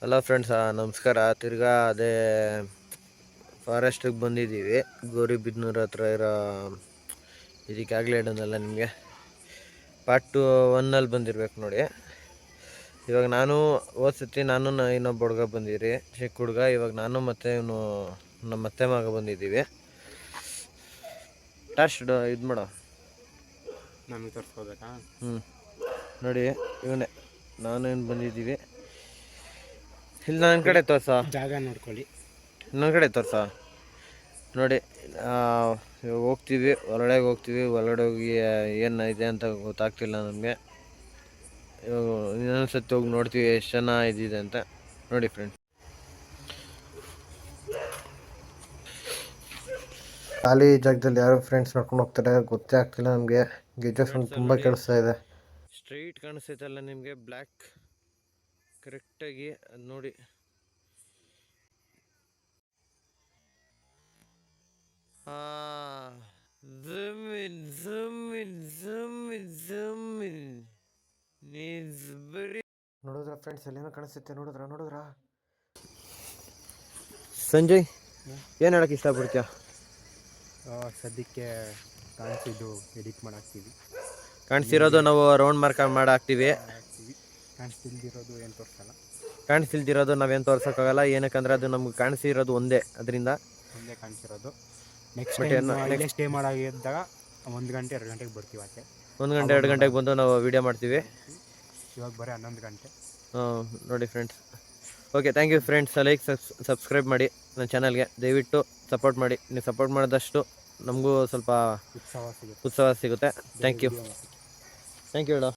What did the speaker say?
Hello friends, ನಮಸ್ಕಾರ. ತಿರ್ಗಾ ಅದೇ ಫಾರೆಸ್ಟಿಗೆ ಬಂದಿದ್ದೀವಿ. ಗೌರಿಬಿದನೂರು ಹತ್ರ ಇರೋ ಇದಕ್ಕೆ ಆಗಲೇ ಇಡೋದಲ್ಲ ನಿಮಗೆ ಪಾರ್ಟ್ 1 ಬಂದಿರ್ಬೇಕು ನೋಡಿ. ಇವಾಗ ನಾನು ಓದ್ಸತಿ ಇನ್ನೊಬ್ಬ ಹುಡುಗ ಬಂದಿರಿ, ಚಿಕ್ಕ ಹುಡುಗ. ಇವಾಗ ನಾನು ಮತ್ತು ಇವನು ನಮ್ಮ ಮತ್ತೆ ಮಗ ಬಂದಿದ್ದೀವಿ. ಟಾರ್ಚ್ ಇದು ಮಾಡೋ, ನಮಗೆ ತೋರಿಸ್ಕೋಬೇಕಾ? ನೋಡಿ, ಇವನೇ ನಾನೇನು ಬಂದಿದ್ದೀವಿ. ಇಲ್ಲಿ ನನ್ನ ಕಡೆ ತೋರ್ಸ, ಜಾಗ ನೋಡ್ಕೊಳ್ಳಿ. ನನ್ನ ಕಡೆ ತೋರ್ಸ. ನೋಡಿ, ಹೋಗ್ತೀವಿ, ಹೊರಗಡೆಗೆ ಹೋಗ್ತೀವಿ. ಹೊರಗಡೆ ಹೋಗಿ ಏನಿದೆ ಅಂತ ಗೊತ್ತಾಗ್ತಿಲ್ಲ ನಮಗೆ. ಇವಾಗ ಇನ್ನೊಂದು ಸತಿ ಹೋಗಿ ನೋಡ್ತೀವಿ ಎಷ್ಟು ಜನ ಇದಿದೆ ಅಂತ. ನೋಡಿ ಫ್ರೆಂಡ್ಸ್, ಖಾಲಿ ಜಾಗದಲ್ಲಿ ಯಾರು ಫ್ರೆಂಡ್ಸ್ ನಡ್ಕೊಂಡು ಹೋಗ್ತಾರೆ ಗೊತ್ತೇ ಆಗ್ತಿಲ್ಲ ನಮಗೆ. ಗೆಜ್ಜೆ ಸೌಂಡ್ ತುಂಬ ಕೇಳಿಸ್ತಾ ಇದೆ. ಸ್ಟ್ರೈಟ್ ಕಾಣಿಸ್ತೈತಲ್ಲ ನಿಮಗೆ, ಬ್ಲ್ಯಾಕ್ ಕರೆಕ್ಟಾಗಿ ಅದು ನೋಡಿ. ನೋಡಿದ್ರ ಫ್ರೆಂಡ್ಸ್, ಅಲ್ಲೇನೋ ಕಾಣಿಸುತ್ತೆ. ನೋಡಿದ್ರ ಸಂಜಯ್, ಏನು ಹೇಳಕ್ಕೆ ಇಷ್ಟಪಡ್ತೀಯ? ಸದ್ಯಕ್ಕೆ ಕಾಣಿಸಿದ್ದು ಎಡಿಟ್ ಮಾಡಾಕ್ತೀವಿ. ಕಾಣಿಸಿರೋದು ನಾವು ರೌಂಡ್ ಮಾರ್ಕ್ ಮಾಡಾಕ್ತೀವಿ. ಕಾಣಿಸ್ತಿಲ್ದಿರೋದು ಏನು ತೋರಿಸಲ್ಲ. ಕಾಣಿಸ್ತಿಲ್ದಿರೋದು ನಾವೇನು ತೋರ್ಸೋಕ್ಕಾಗಲ್ಲ. ಏನಕ್ಕಂದ್ರೆ ಅದು ನಮ್ಗೆ ಕಾಣಿಸಿರೋದು ಒಂದೇ, ಅದರಿಂದ ಒಂದೇ ಕಾಣಿಸಿರೋದು. ನೆಕ್ಸ್ಟ್ ಸ್ಟೇ ಮಾಡಾಗಿದ್ದಾಗ 1 ಗಂಟೆ 2 ಗಂಟೆಗೆ ಬರ್ತೀವಿ. ಆಚೆ 1 ಗಂಟೆ 2 ಗಂಟೆಗೆ ಬಂದು ನಾವು ವಿಡಿಯೋ ಮಾಡ್ತೀವಿ. ಇವಾಗ ಬರೀ 11 ಗಂಟೆ. ನೋಡಿ friends. Okay, thank you friends. Like subscribe ಮಾಡಿ ನನ್ನ ಚಾನಲ್ಗೆ. ದಯವಿಟ್ಟು ಸಪೋರ್ಟ್ ಮಾಡಿ. ನೀವು ಸಪೋರ್ಟ್ ಮಾಡಿದಷ್ಟು ನಮಗೂ ಸ್ವಲ್ಪ ಉತ್ಸಾಹ ಸಿಗುತ್ತೆ. ಥ್ಯಾಂಕ್ ಯು ಹೇಳು.